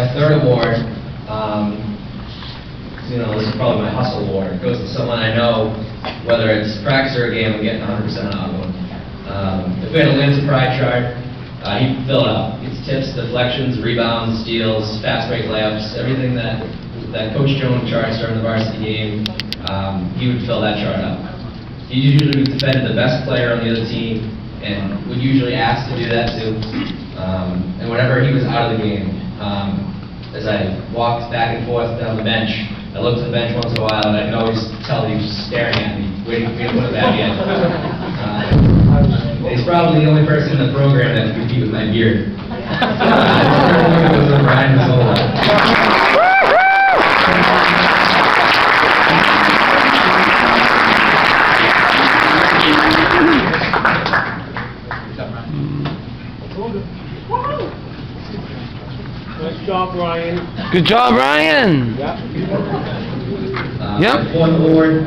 My third award, this is probably my hustle award. It goes to someone I know, whether it's practice or a game, I'm getting 100% out of them. If we had a Lancer Pride chart, he'd fill it out. It's tips, deflections, rebounds, steals, fast break layups, everything that Coach Jones charts during the varsity game, he would fill that chart out. He usually defended the best player on the other team and would usually ask to do that too. And whenever he was out of the game, as I walked back and forth down the bench, I looked at the bench once in a while and I could always tell he was staring at me, waiting for me to put it back in. He's probably the only person in the program that can compete with my beard. It was Ryan Mazzola. Nice job, Ryan. Good job, Ryan. Yep. My fourth award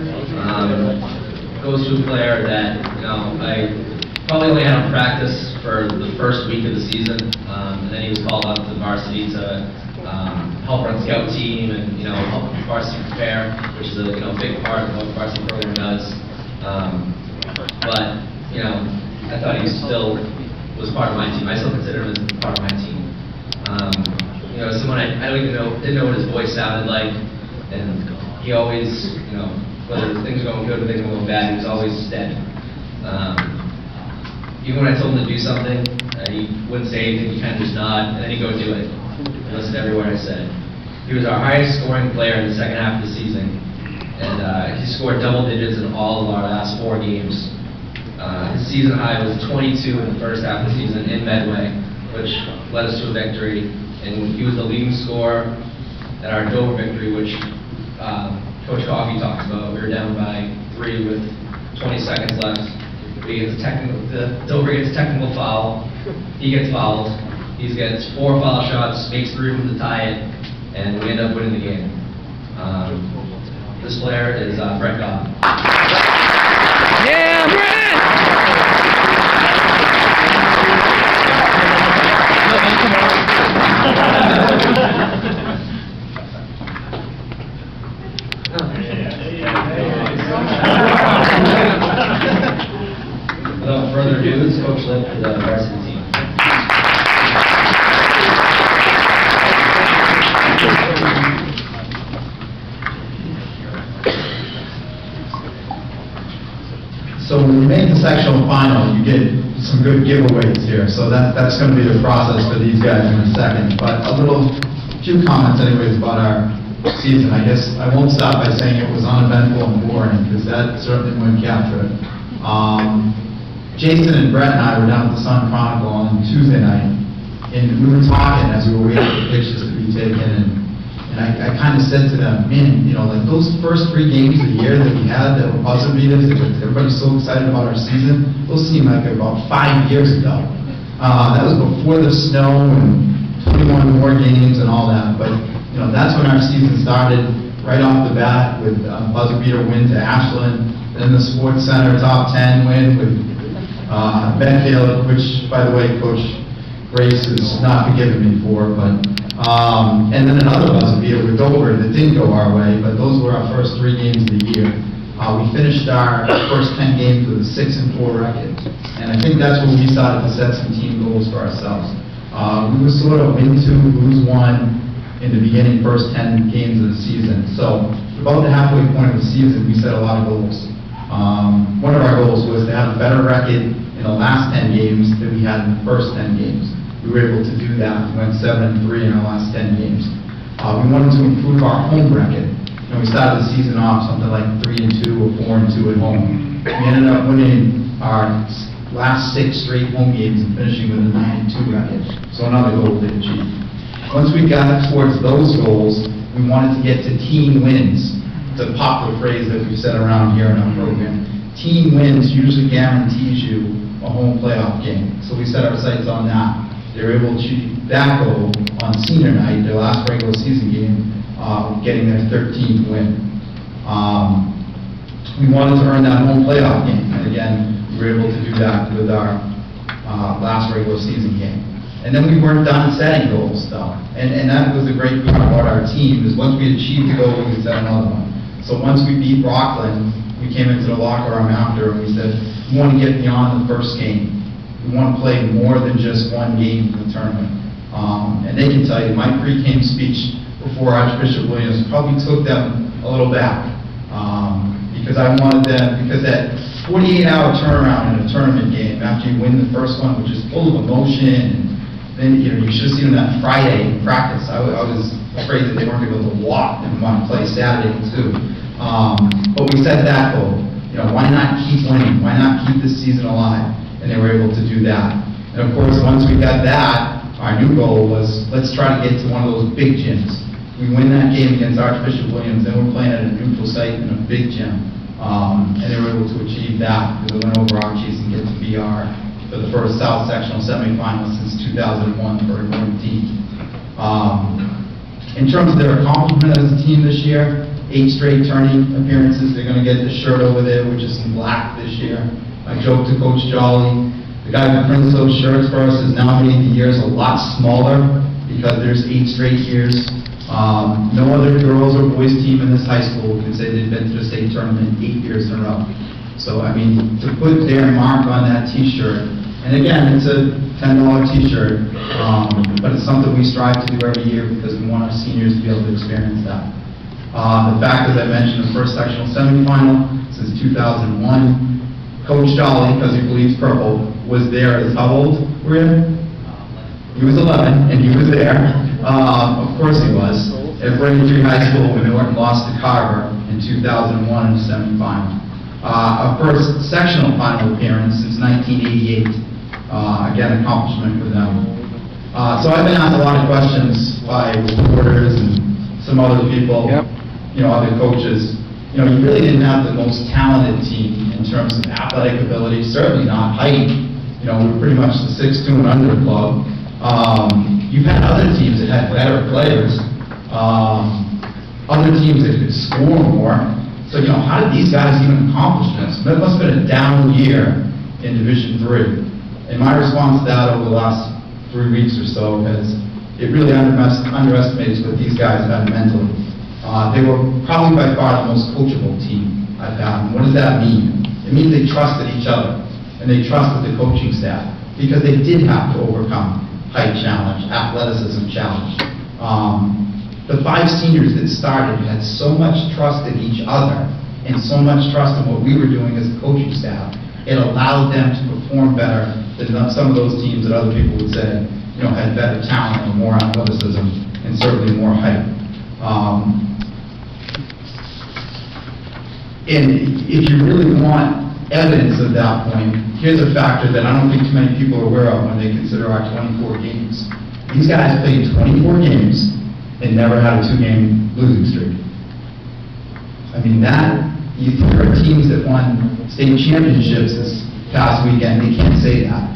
goes to a player that I probably only had him practice for the first week of the season, and then he was called up to the varsity to help run scout team and help varsity prepare, which is a big part of what the varsity program does. But I thought he still was part of my team. I still consider him as part of my team. Someone I didn't know what his voice sounded like, and he always, whether things were going good or things were going bad, he was always steady. Even when I told him to do something, he wouldn't say anything, he'd kind of just nod, and then he'd go do it. He listened to every word I said. He was our highest scoring player in the second half of the season, and he scored double digits in all of our last 4 games. His season high was 22 in the first half of the season in Medway, which led us to a victory. And he was the leading scorer at our Dover victory, which Coach Coffey talks about. We were down by 3 with 20 seconds left. Dover gets a technical foul. He gets fouled. He gets 4 foul shots, makes 3 of them to tie it, and we end up winning the game. This player is Brett Gobb. Yeah, Brett! Without further ado, this is Coach Lip for the varsity team. So when you make the sectional final, you get some good giveaways here. So that's going to be the process for these guys in a second. But few comments anyways about our season. I guess I won't stop by saying it was uneventful and boring, because that certainly wouldn't capture it. Jason and Brett and I were down at the Sun Chronicle on Tuesday night, and we were talking as we were waiting for pictures to be taken, and I kind of said to them, man, like those first 3 games of the year that we had that were buzzer beaters, that everybody's so excited about our season, those seem like about 5 years ago. That was before the snow and 21 more games and all that, but that's when our season started, right off the bat with a buzzer beater win to Ashland, then the Sports Center top 10 win with Benfield, which, by the way, Coach Grace has not forgiven me for, but and then another buzzer beater with Dover that didn't go our way, but those were our first 3 games of the year. We finished our first 10 games with a 6-4 record, and I think that's when we started to set some team goals for ourselves. We were sort of win 2, lose 1 in the beginning first 10 games of the season. So about the halfway point of the season, we set a lot of goals. One of our goals was to have a better record in the last 10 games than we had in the first 10 games. We were able to do that. We went 7-3 in our last 10 games. We wanted to improve our home record. We started the season off something like 3-2 or 4-2 at home. We ended up winning our last 6 straight home games and finishing with a 9-2 record. So another goal to achieve. Once we got towards those goals, we wanted to get to team wins. It's a popular phrase that we've said around here in our program. Team wins usually guarantees you a home playoff game. So we set our sights on that. They were able to achieve that goal on senior night, their last regular season game, getting their 13th win. We wanted to earn that home playoff game, and again, we were able to do that with our last regular season game. And then we weren't done setting goals, though. And that was the great part about our team, is once we achieved the goal, we would set another one. So once we beat Rockland, we came into the locker room after and we said, we want to get beyond the first game. We want to play more than just one game in the tournament. And they can tell you, my pre-game speech before Archbishop Williams probably took them a little back. Because I wanted them, because that 48-hour turnaround in a tournament game after you win the first one, which is full of emotion, and then, you should have seen them that Friday in practice. I was afraid that they weren't going to be able to walk and want to play Saturday too. But we set that goal. Why not keep winning? Why not keep this season alive? And they were able to do that. And of course, once we got that, our new goal was, let's try to get to one of those big gyms. We win that game against Archbishop Williams, then we're playing at a neutral site in a big gym. And they were able to achieve that because they went over Archies and get to be for the first South Sectional semifinal since 2001 for a Norton team. In terms of their accomplishment as a team this year, 8 straight tourney appearances. They're going to get the shirt over there, which is in black this year. I joked to Coach Jolly, the guy who prints those shirts for us is now making the years a lot smaller because there's 8 straight years. No other girls or boys team in this high school can say they've been to the state tournament 8 years in a row. So, I mean, to put their mark on that T-shirt, and again, it's a $10 T-shirt, but it's something we strive to do every year because we want our seniors to be able to experience that. The fact, as I mentioned, the first sectional semifinal since 2001, Coach Jolly, because he believes purple, was there as how old were you? He was 11, and he was there. Of course he was. At Braintree High School, when Norton lost to Carver in 2001 in the semifinal. Our first sectional final appearance since 1988. Again, accomplishment for them. So I've been asked a lot of questions by reporters and some other people, other coaches. You really didn't have the most talented team in terms of athletic ability, certainly not height. We were pretty much the 6'2" and under club. You've had other teams that had better players, other teams that could score more. So, how did these guys even accomplish this? That must have been a down year in Division III. And my response to that over the last 3 weeks or so is it really underestimates what these guys had mentally. They were probably by far the most coachable team I've had. And what does that mean? It means they trusted each other, and they trusted the coaching staff, because they did have to overcome height challenge, athleticism challenge. The 5 seniors that started had so much trust in each other and so much trust in what we were doing as a coaching staff, it allowed them to perform better than some of those teams that other people would say, had better talent and more athleticism and certainly more height. And if you really want evidence of that point, here's a factor that I don't think too many people are aware of when they consider our 24 games. These guys played 24 games and never had a 2-game losing streak. I mean, there are teams that won state championships this past weekend, they can't say that.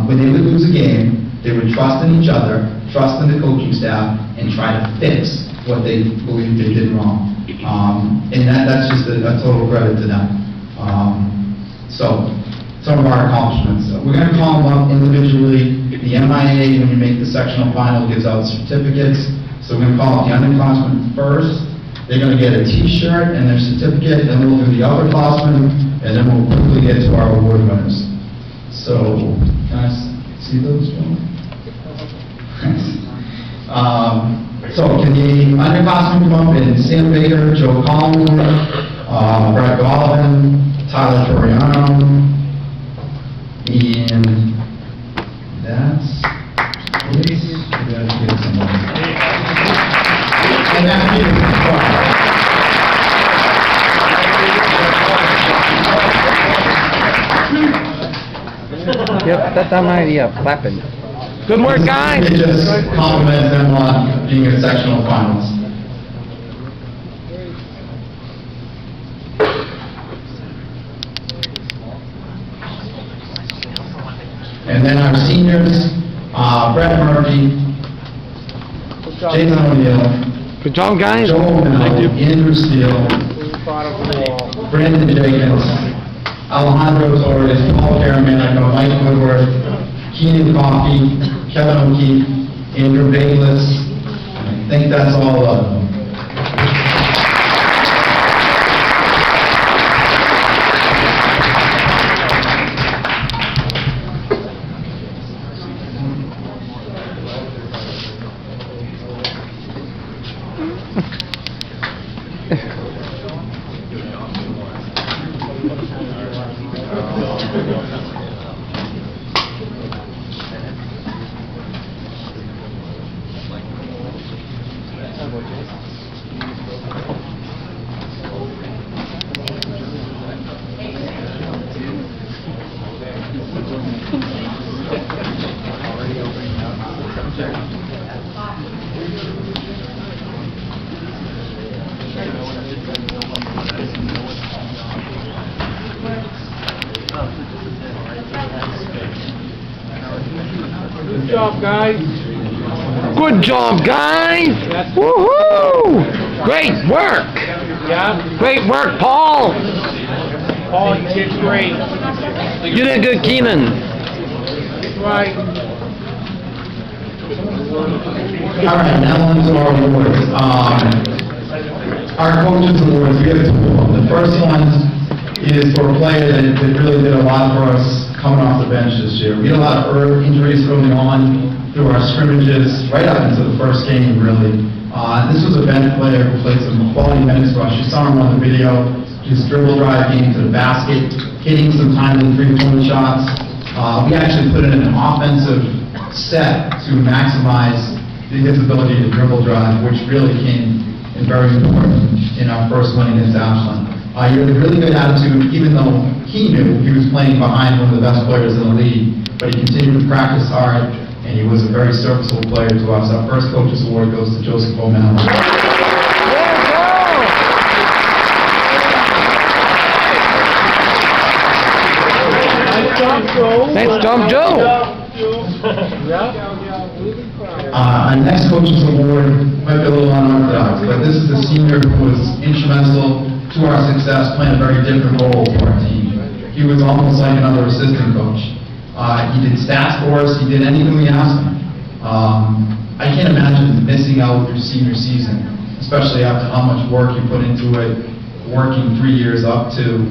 When they would lose a game, they would trust in each other, trust in the coaching staff, and try to fix what they believed they did wrong. And that's just a total credit to them. So, some of our accomplishments. We're going to call them up individually. The MIA, when you make the sectional final, gives out certificates. So we're going to call up the underclassmen first. They're going to get a T-shirt and their certificate, then we'll do the upperclassmen, and then we'll quickly get to our award winners. So, can I see those, gentlemen? So, can the underclassmen come up in Sam Baker, Joe Collins, Brett Gollin, Tyler Toriano, and that's it. And that's it. Yep, that's on my clapping. Good work, guys. It just compliments them on being a sectional finalist. And then our seniors, Brett Murphy, Jason O'Neill, Good job, guys. Joe O'Malley, Andrew Steele, Brandon Jenkins, Alejandro Torres, Paul Caramanico, Mike Woodworth, Keenan Coffey, Kevin O'Keefe, Andrew Bayless. I think that's all of them. Good job, guys. Good job, guys! That's- Woohoo! Great work! Yeah, Great work, Paul! Paul, you did great. You did good, Keenan. Right. All right, now on to our awards. Our coaches awards, we have two of them. The first one is for a player that really did a lot for us coming off the bench this year. We had a lot of injuries early on through our scrimmages, right up into the first game, really. This was a bench player who played some quality minutes for us. You saw him on the video, just dribble drive, getting to the basket, hitting some timely three-point shots. We actually put in an offensive set to maximize his ability to dribble drive, which really came in very important in our first win against Ashland. He had a really good attitude, even though he knew he was playing behind one of the best players in the league, but he continued to practice hard, and he was a very serviceable player to us. Our first coach's award goes to Joseph O'Malley. Nice job, Joe. Nice job, Joe. Yeah. Our next coach's award might be a little unorthodox, but this is the senior who was instrumental to our success, playing a very different role for our team. He was almost like another assistant coach. He did stats for us, he did anything we asked him. I can't imagine missing out your senior season, especially after how much work you put into it, working 3 years up to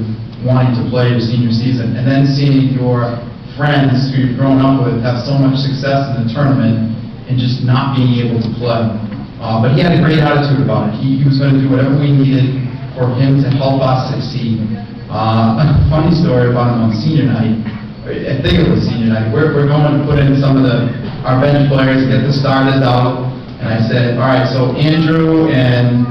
wanting to play your senior season, and then seeing your friends who you've grown up with have so much success in the tournament and just not being able to play. But he had a great attitude about it. He was going to do whatever we needed for him to help us succeed. A funny story about him on senior night. I think it was senior night. We're going to put in some of our bench players, get the starters out, and I said, all right, so Andrew and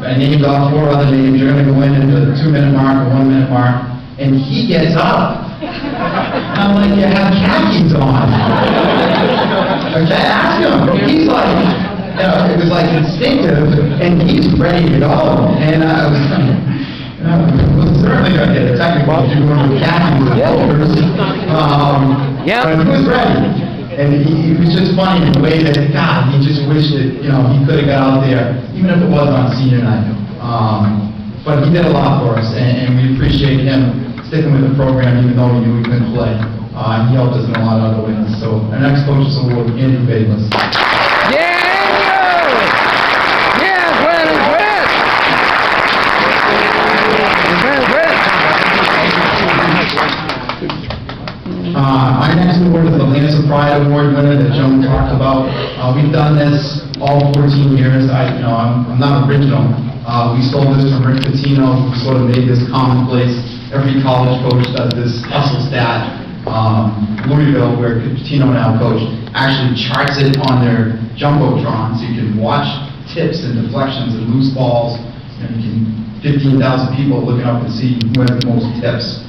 I named off 4 other names. You're going to go in at the 2-minute mark or 1-minute mark, and he gets up. And I'm like, you have khakis on. Okay, ask him. He's like, it was like instinctive, and he's ready to go. And I was like, well, certainly going to get a technical if you're going with khakis and shoulders. But he was ready. And he was just funny in the way that, God, he just wished that, he could have got out there, even if it was on senior night. But he did a lot for us, and we appreciate him sticking with the program, even though he knew he couldn't play. He helped us in a lot of other ways. So our next coach's award, Andrew Bayless. Yeah, Andrew! Yeah, Glenn and Chris! Glenn and Chris! Our next award is the Lancer Pride Award winner that Joan talked about. We've done this all 14 years. I'm not original. We stole this from Rick Pitino, who sort of made this commonplace. Every college coach does this hustle stat. Louisville, where Pitino now coach, actually charts it on their Jumbotron, so you can watch tips and deflections and loose balls. You can 15,000 people looking up and see who has the most tips.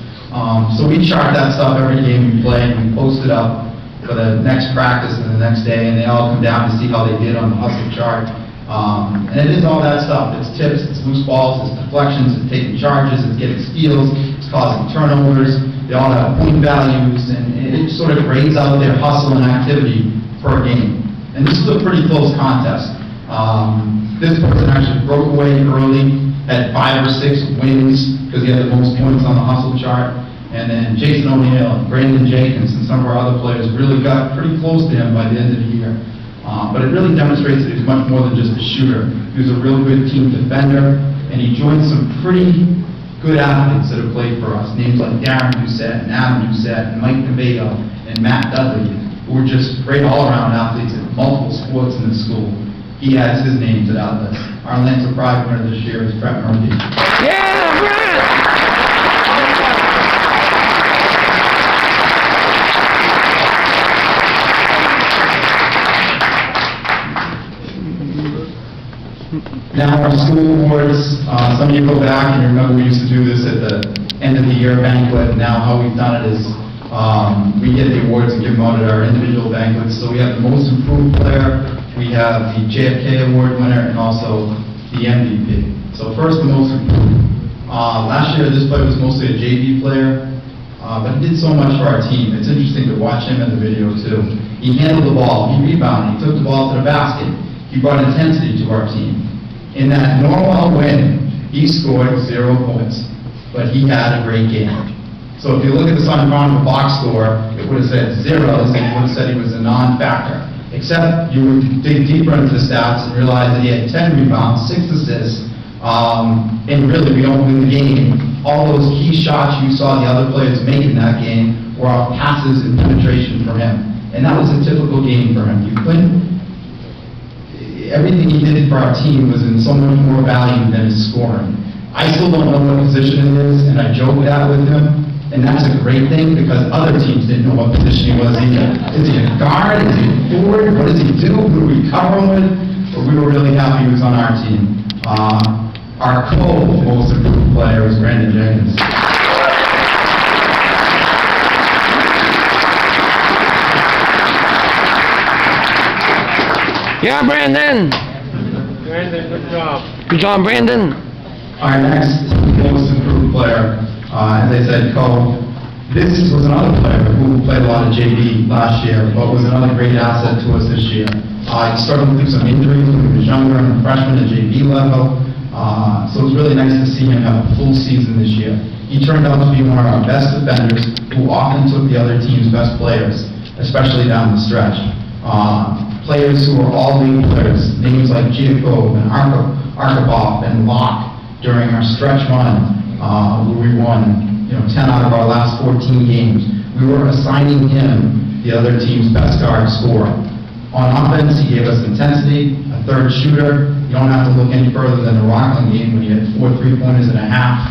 So we chart that stuff every game we play, and we post it up for the next practice and the next day, and they all come down to see how they did on the hustle chart. And it is all that stuff. It's tips, it's loose balls, it's deflections, it's taking charges, it's getting steals, it's causing turnovers. They all have point values, and it sort of grades out their hustle and activity per game. And this is a pretty close contest. This person actually broke away early, had 5 or 6 wins because he had the most points on the hustle chart. And then Jason O'Neill, Brandon Jenkins, and some of our other players really got pretty close to him by the end of the year. But it really demonstrates that he's much more than just a shooter. He was a real good team defender, and he joined some pretty good athletes that have played for us. Names like Darren Doucette and Adam Doucette and Mike Nevado and Matt Dudley, who were just great all-around athletes at multiple sports in the school. He adds his name to that list. Our Lancer Pride winner this year is Brett Murphy. Yeah, Brett! Now our school awards, some of you go back and you remember we used to do this at the end of the year banquet. Now how we've done it is we get the awards and give them out at our individual banquets. So we have the most improved player, we have the JFK award winner, and also the MVP. So first, the most improved. Last year this player was mostly a JV player, but he did so much for our team. It's interesting to watch him in the video too. He handled the ball, he rebounded, he took the ball to the basket, he brought intensity to our team. In that Norwell win, he scored 0 points, but he had a great game. So if you look at the Sun Chronicle box score, it would have said 0, and it would have said he was a non-factor. Except you would dig deeper into the stats and realize that he had 10 rebounds, 6 assists, and really we don't win the game. All those key shots you saw the other players make in that game were off passes and penetration from him. And that was a typical game for him. You couldn't everything he did for our team was in so much more value than his scoring. I still don't know what position it is, and I joke that with him, and that's a great thing because other teams didn't know what position he was either. Is he a guard? Is he a forward? What does he do? Who do we cover him with? But we were really happy he was on our team. Our co-most improved player was Brandon Wiggins. Yeah, Brandon! Brandon, good job. Good job, Brandon. Our next most improved player, as I said, this was another player who played a lot of JV last year, but was another great asset to us this year. He struggled through some injuries when he was younger and a freshman at JV level, so it was really nice to see him have a full season this year. He turned out to be one of our best defenders who often took the other team's best players, especially down the stretch. Players who were all league players, names like Giacomo and Arkaboff and Locke during our stretch run, where we won 10 out of our last 14 games. We were assigning him the other team's best guard scorer. On offense, he gave us intensity, a third shooter. You don't have to look any further than the Rockland game when he had 4 3-pointers and a half.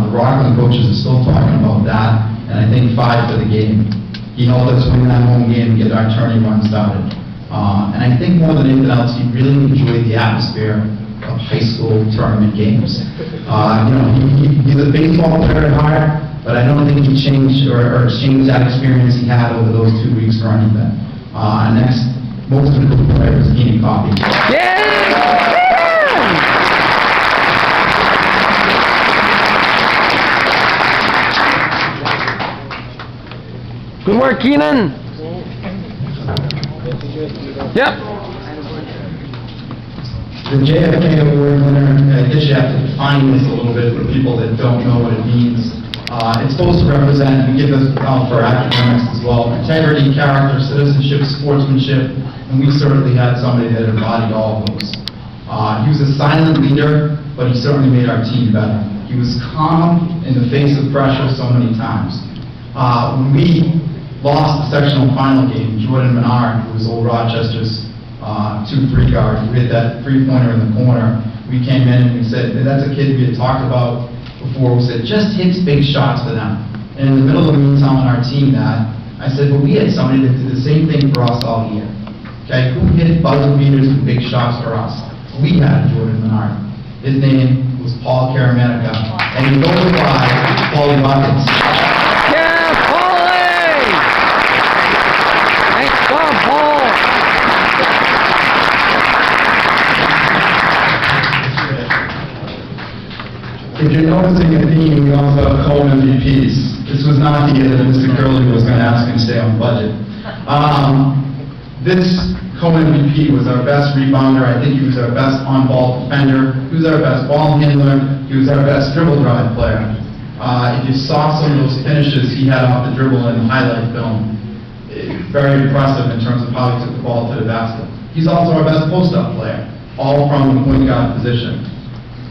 The Rockland coaches are still talking about that, and I think 5 for the game. He helped us win that home game and get our tourney run started. And I think more than anything else, he really enjoyed the atmosphere of high school tournament games. He's a baseball player at heart, but I don't think he changed or exchanged that experience he had over those 2 weeks for anything. Next, most improved player is Keenan Coffey. Yeah! Good work, Keenan. Yep. The JFK award winner, I guess you have to define this a little bit for people that don't know what it means. It's supposed to represent and give us for academics as well, integrity, character, citizenship, sportsmanship, and we certainly had somebody that embodied all of those. He was a silent leader, but he certainly made our team better. He was calm in the face of pressure so many times. When we lost the sectional final game, Jordan Menard, who was Old Rochester's 2-3 guard, who hit that 3-pointer in the corner, we came in and we said, that's a kid we had talked about before. We said, just hits big shots for them. And in the middle of me telling our team that, I said, well, we had somebody that did the same thing for us all year. Okay, who hit buzzer beaters and big shots for us? We had Jordan Menard. His name was Paul Karamanica, and he goes by Paulie Buckets. Yeah, Paulie! Nice job, Paul! If you're noticing a theme, we also have co-MVPs. This was not the year that Mr. Curley was going to ask me to stay on budget. This co-MVP was our best rebounder. I think he was our best on-ball defender. He was our best ball handler. He was our best dribble drive player. If you saw some of those finishes he had off the dribble in the highlight film, very impressive in terms of how he took the ball to the basket. He's also our best post-up player, all from the point guard position.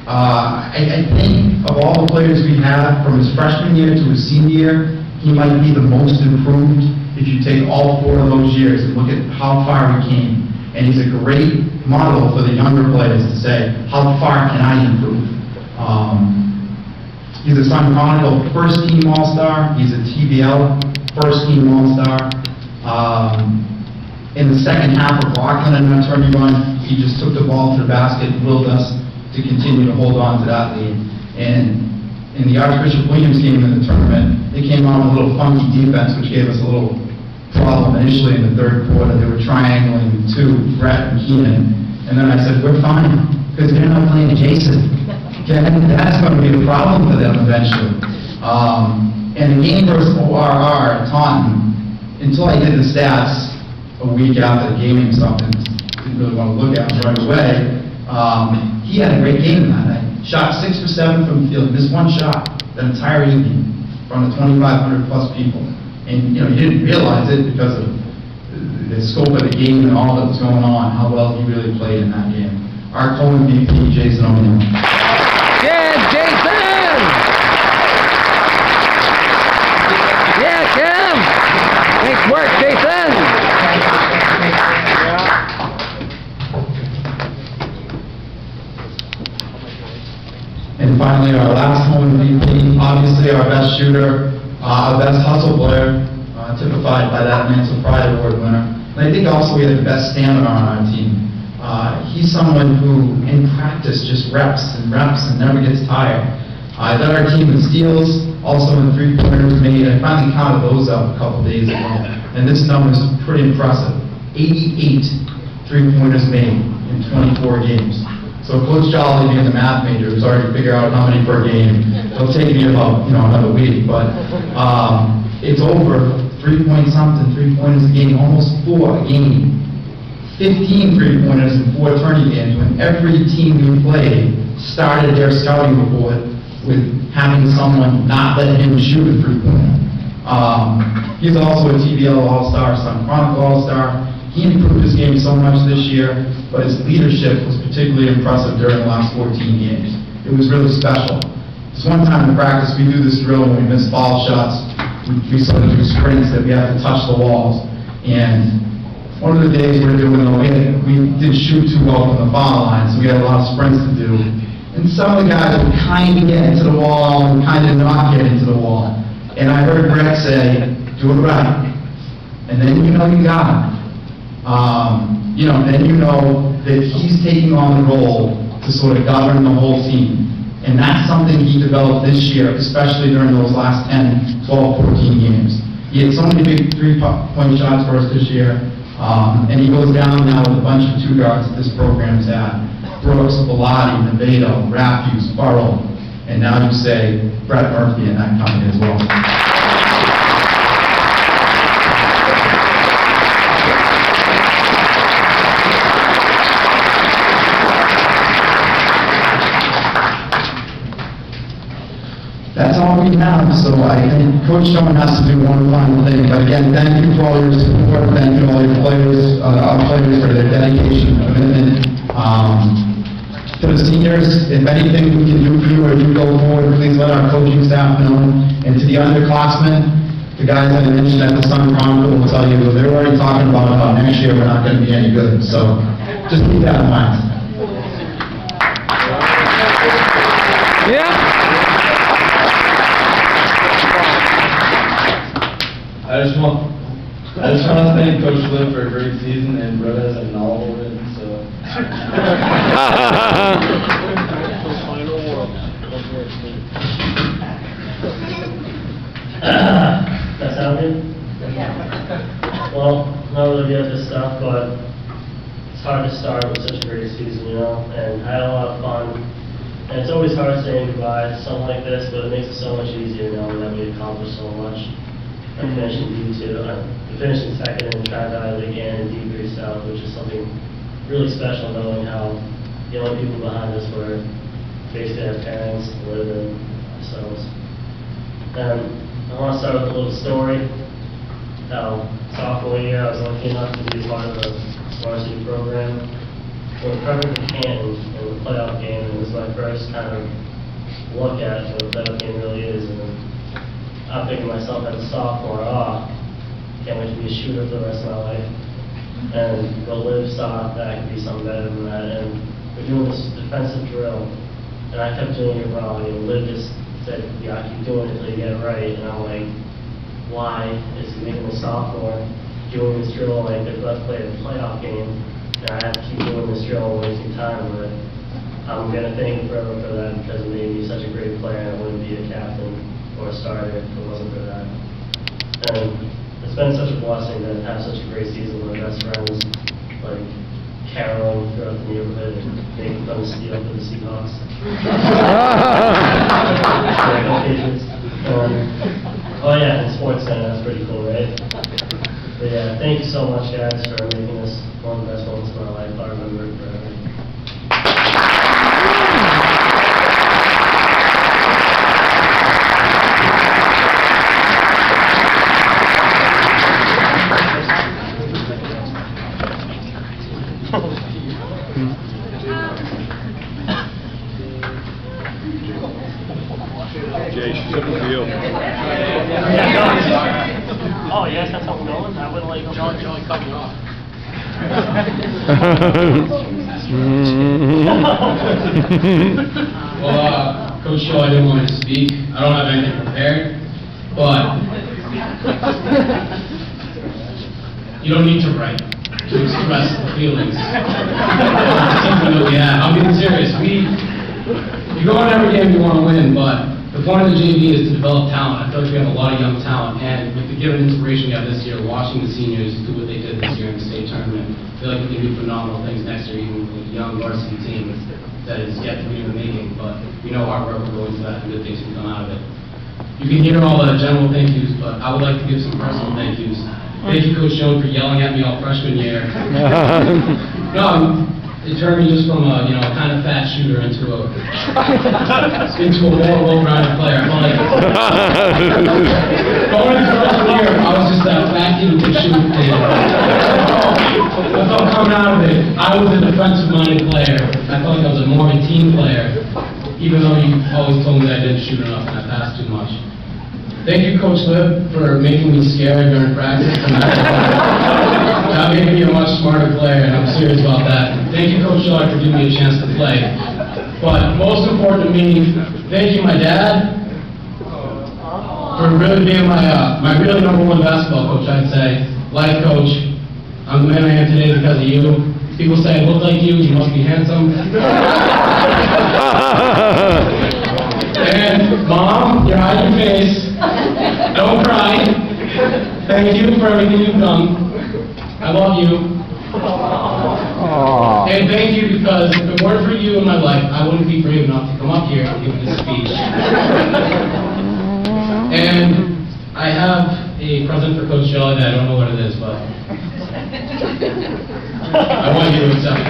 I think of all the players we have from his freshman year to his senior year, he might be the most improved if you take all 4 of those years and look at how far he came. And he's a great model for the younger players to say, how far can I improve? He's a Sun Chronicle first-team All-Star. He's a TBL first-team All-Star. In the second half of Rockland and that tourney run, he just took the ball to the basket and willed us to continue to hold on to that lead. And in the Archbishop Williams game in the tournament, they came out with a little funky defense, which gave us a little problem initially in the third quarter. They were triangling 2, Brett and Keenan. And then I said, we're fine, because they're not playing Jason. Okay, and that's going to be the problem for them eventually. And the game versus ORR at Taunton, until I did the stats a week after the game or something, didn't really want to look at it right away, he had a great game that night. Shot 6 for 7 from the field, missed 1 shot the entire evening in front of 2,500 plus people. And, you know, you didn't realize it because of the scope of the game and all that was going on, how well he really played in that game. Our co-MVP, Jason O'Neill. Yeah, Jason! Yeah, Kim! Nice work, Jason! And finally, our last home MVP, obviously our best shooter, our best hustle player, typified by that Mansell Pride Award winner. And I think also we have the best stamina on our team. He's someone who, in practice, just reps and never gets tired. I led our team in steals, also in 3-pointers made. I finally counted those up a couple days ago, and this number is pretty impressive. 88 3-pointers made in 24 games. So Coach Jolly, being the math major, has already figured out how many per game. It'll take me about, another week, but it's over 3-point-something, 3-pointers a game, almost 4 a game. 15 3-pointers in 4 tourney games when every team we played started their scouting report with having someone not let him shoot a 3-pointer. He's also a TBL All-Star, Sun Chronicle All-Star. He improved his game so much this year, but his leadership was particularly impressive during the last 14 games. It was really special. Just one time in practice, we do this drill when we miss foul shots. We sort of do sprints that we have to touch the walls. And one of the days we were doing it, we didn't shoot too well from the foul line, so we had a lot of sprints to do. And some of the guys would kind of get into the wall and kind of not get into the wall. And I heard Brett say, do it right. And then you got it. Then you know that he's taking on the role to sort of govern the whole team. And that's something he developed this year, especially during those last 10, 12, 14 games. He had so many big 3-point shots for us this year. And he goes down now with a bunch of 2 guards that this program's had. Brooks, Bellotti, Nevado, Rafuse, Burrow. And now you say Brett Murphy in that company as well. That's all we have, so I think Coach Stone has to do one final thing. But again, thank you for all your support. Thank you to all your players, our players for their dedication and commitment. To the seniors, if anything we can do for you or you go forward, please let our coaching staff know. And to the underclassmen, the guys that I mentioned at the Sun Chronicle will tell you, they're already talking about how next year we're not going to be any good. So just keep that in mind. Yeah. I just want to thank Coach Flynn for a great season, and Brett has a novel written, so. That sound good? Well, not really good at this stuff, but it's hard to start with such a great season, and I had a lot of fun. And it's always hard saying goodbye to something like this, but it makes it so much easier knowing that we accomplished so much. I'm finishing D2, I'm finishing second in track league and in D3 South, which is something really special, knowing how the only people behind us were basically our parents, live in ourselves. And I want to start with a little story. sophomore year, I was lucky enough to be a part of the varsity program. We were covered in Canton in the playoff game, and it was my first kind of look at what a playoff game really is. And I'm thinking to myself as a sophomore, can't wait to be a shooter for the rest of my life. And the Liv saw that I could be something better than that. And we're doing this defensive drill, and I kept doing it wrong. And Liv just said, I keep doing it until you get it right. And I'm like, why is he making a sophomore doing this drill like they're about to play a playoff game? And I have to keep doing this drill and wasting time, but I'm going to thank him forever for that because it made me such a great player, and I wouldn't be a captain or a starter if it wasn't for that. And it's been such a blessing to have such a great season with my best friends, like caroling throughout the neighborhood and making fun of steal for the Seahawks. Oh yeah, and Sports Center, that's pretty cool, right? But yeah, thank you so much guys for making this one of the best moments of my life. I remember it forever. Jay, she's up with you. Oh, you guys got something going? I wouldn't let you go. John cut me off. Well, Coach Shaw, I didn't want to speak. I don't have anything prepared, but you don't need to write to express the feelings. Something that we have. I'm being serious. You go on every game you want to win, but the point of the JV is to develop talent. I feel like we have a lot of young talent, and with the given inspiration we have this year, watching the seniors do what they did this year in the state tournament, I feel like we can do phenomenal things next year, even with a young varsity team that is yet to be in the making. But we know hard work will go into that, and good things can come out of it. You can hear all the general thank yous, but I would like to give some personal thank yous. Thank you, Coach Jones, for yelling at me all freshman year. It turned me just from a kind of fat shooter into a more well-rounded player. I felt like going into freshman year, I was just that fat kid who could shoot. I felt coming out of it, I was a defensive-minded player. I felt like I was more of a team player, even though you always told me that I didn't shoot enough and I passed too much. Thank you, Coach Lib, for making me scared during practice. That made me a much smarter player, and I'm serious about that. Thank you, Coach Shaw, for giving me a chance to play. But most important to me, thank you, my dad, for really being my really number one basketball coach, I'd say. Life coach. I'm the man I am today because of you. People say I look like you must be handsome. And Mom, you're hiding your face. Don't cry. Thank you for everything you've done. I love you. And thank you because if it weren't for you in my life, I wouldn't be brave enough to come up here and give this speech. And I have a present for Coach Shelley that I don't know what it is, but I want you to accept it.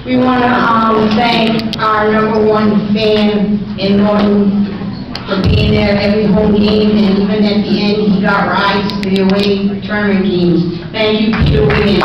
We want to thank our number one fan in Norton for being there every home game, and even at the end, he got rides to the away tournament games. Thank you, Peter Wiggins.